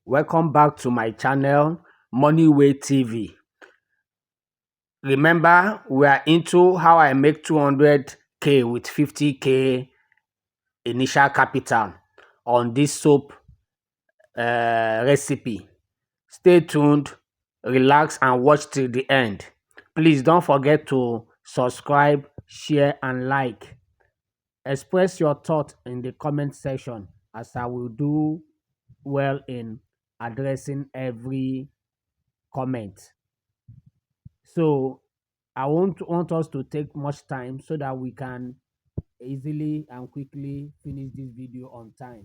Welcome back to my channel, Moneyway TV. Remember, we are into how I make 200k with 50k initial capital on this soap recipe. Stay tuned, relax, and watch till the end. Please don't forget to subscribe, share, and like. Express your thought in the comment section as I will do well in addressing every comment. So I won't want us to take much time so that we can easily and quickly finish this video on time.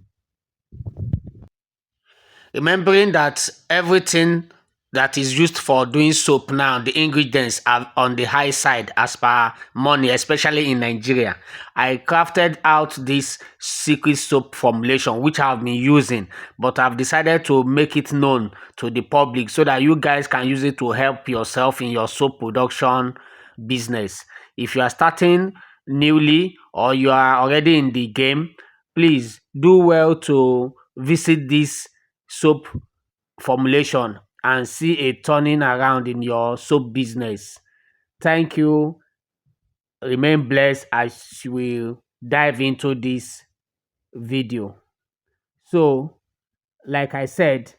Remembering that everything that is used for doing soap now, the ingredients are on the high side as per money, especially in Nigeria. I crafted out this secret soap formulation which I've been using, but I've decided to make it known to the public so that you guys can use it to help yourself in your soap production business. If you are starting newly or you are already in the game, please do well to visit this soap formulation and see a turning around in your soap business. Thank you. Remain blessed as we dive into this video. So, like I said,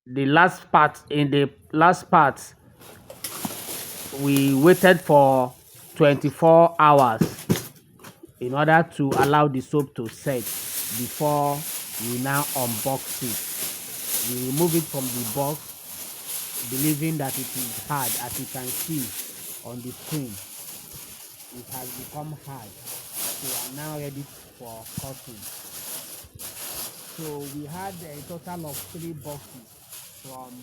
in the last part, we waited for 24 hours in order to allow the soap to set before we now unbox it. We remove it from the box, believing that it is hard. As you can see on the screen, it has become hard. So I'm now ready for cutting. So we had a total of 3 boxes from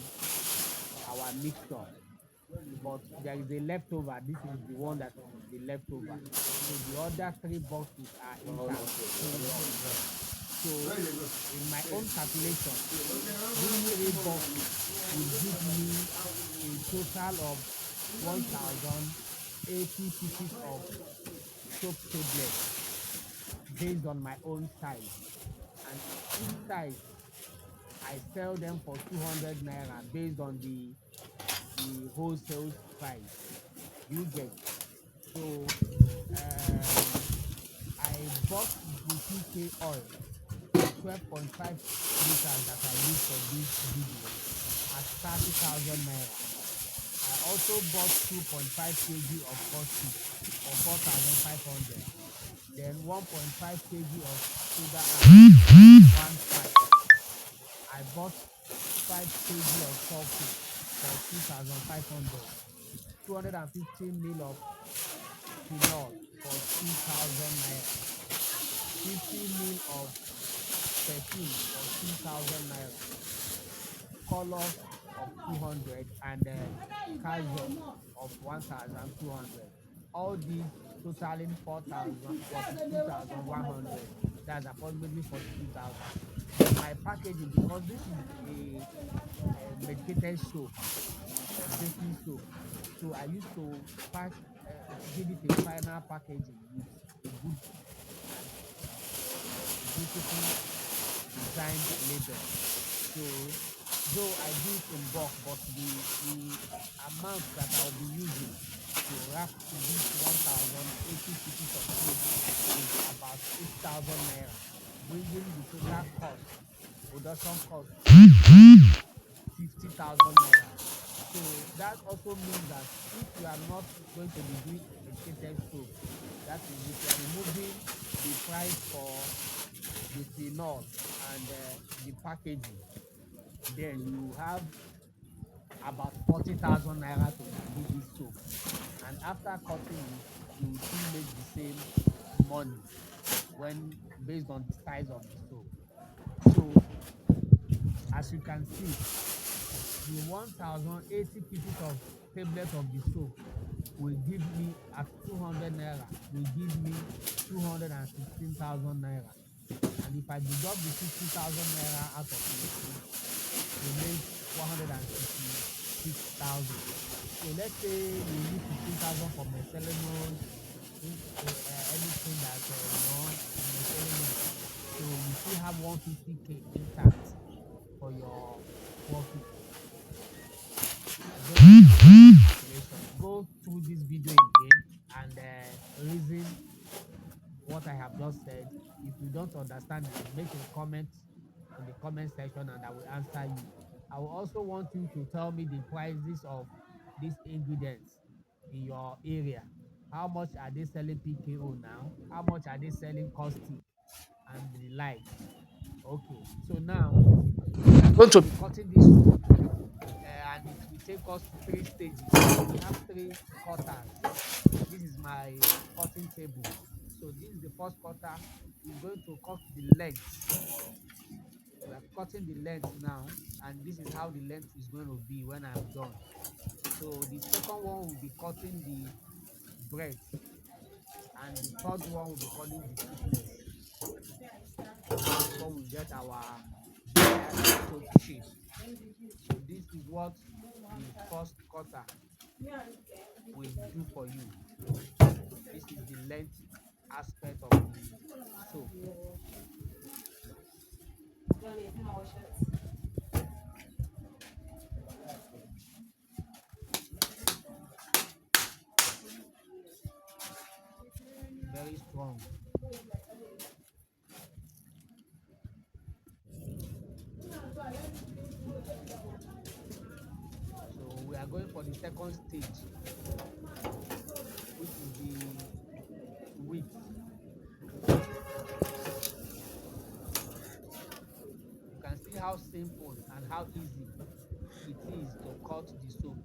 our mixture, but there is a leftover. This is the one that is the leftover. So the other 3 boxes are intact. So in my own calculation, these 3 boxes will give me a total of 1,080 pieces of soap tablets based on my own size. And each size, I sell them for 200 naira based on the wholesale price. You get. So I bought the P.K.O, 12.5 liters that I use for this video at 30,000 naira. I also bought 2.5 kg of caustic for 4,500. Then 1.5 kg of soda ash, 1.5. I bought 5 kg of sulfate for 2,500. 250 ml of phenol for 2,000 naira. 50 ml of perfume for 2,000 naira. Color of 200 and calcium of 1,200. All these totaling 42,100. That's approximately 42,000. My packaging, because this is a medicated soap, baking soap, so I used to give it a final packaging with a good beautiful designed label. So though I do it in bulk, but the amount that I'll be using to wrap this 1,080 pieces of soap is about 6,000 naira, bringing the total cost, production cost, 50,000 naira. So that also means that if you are not going to be doing medicated soap, that is, if you are removing the price for the phenol and the packaging, then you have about 40,000 naira to do this soap. And after cutting it, you will still make the same money when based on the size of the soap. So as you can see, the 1,080 pieces of tablet of the soap will give me at 200 naira, will give me 216,000 naira. And if I deduct the 50,000 naira out of it, it remains 166,000. So let's say you use 15,000 for miscellaneous, anything that miscellaneous. So you still have 150k intact for poor people. I don't want to make any calculation. Go through this video again and reason what I have just said. If you don't understand it, make a comment in the comment section and I will answer you. I will also want you to tell me the prices of these ingredients in your area. How much are they selling P.K.O now? How much are they selling caustic and the like? Okay, so now we are going to be cutting this soup and it will take us 3 stages. We have 3 cutters. This is my cutting table. So this is the first cutter. Is going to cut the length. We are cutting the length now, and this is how the length is going to be when I'm done. So the second one will be cutting the breadth, and the third one will be cutting the thickness before we get our desired soap shape. So this is what the first cutter will do for you. This is the length aspect of the soap. Very strong. So we are going for the second stage, which is the width. You can see how simple and how easy it is to cut the soap.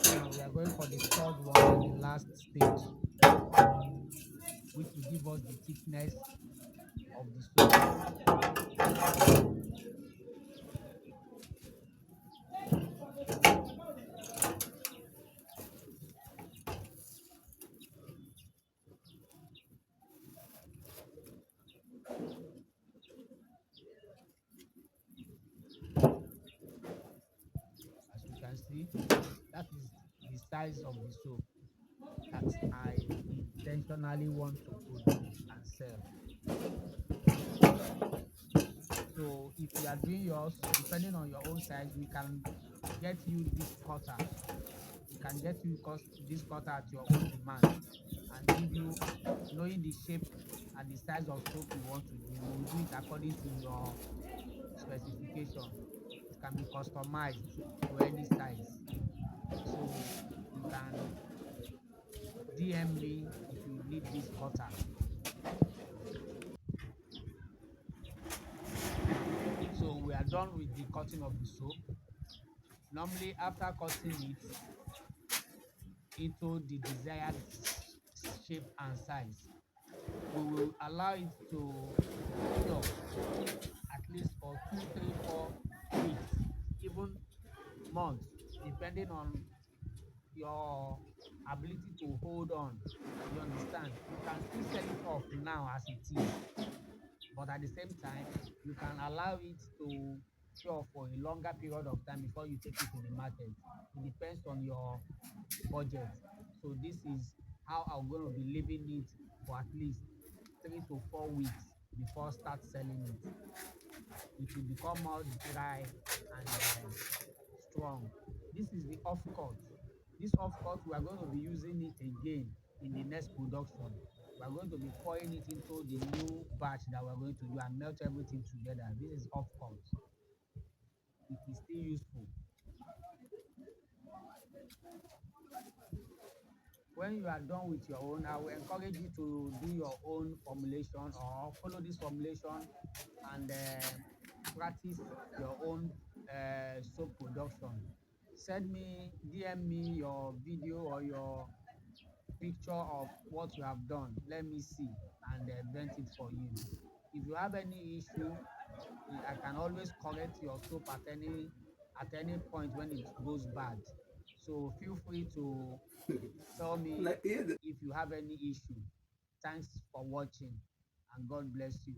Now we are going for the third one, the last stage, which will give us the thickness of the soap. As you can see, that is the size of the soap that I intentionally want to produce and sell. So if you are doing yours, depending on your own size, we can get you this cutter. We can get you this cutter at your own demand and give you, knowing the shape and the size of soap you want to do. We will do it according to your specification. It can be customized to any size. So you can DM me if you need this cutter. So we are done with the cutting of the soap. Normally, after cutting it into the desired shape and size, we will allow it to cure at least for 2, 3, 4 weeks, even months, depending on your ability to hold on. You understand? You can still sell it off now as it is, but at the same time, you can allow it to cure for a longer period of time before you take it to the market. It depends on your budget. So this is how I'm going to be leaving it for at least 3 to 4 weeks before start selling it. It will become more dry and strong. This is the off cut. This off cut, we are going to be using it again in the next production. We are going to be pouring it into the new batch that we are going to do and melt everything together. This is off cut. It is still useful. When you are done with your own, I will encourage you to do your own formulation or follow this formulation and practice your own soap production. Send me, DM me your video or your picture of what you have done. Let me see and vent it for you. If you have any issue, I can always correct your soap at any point when it goes bad. So feel free to tell me Like, yeah, if you have any issue. Thanks for watching and God bless you.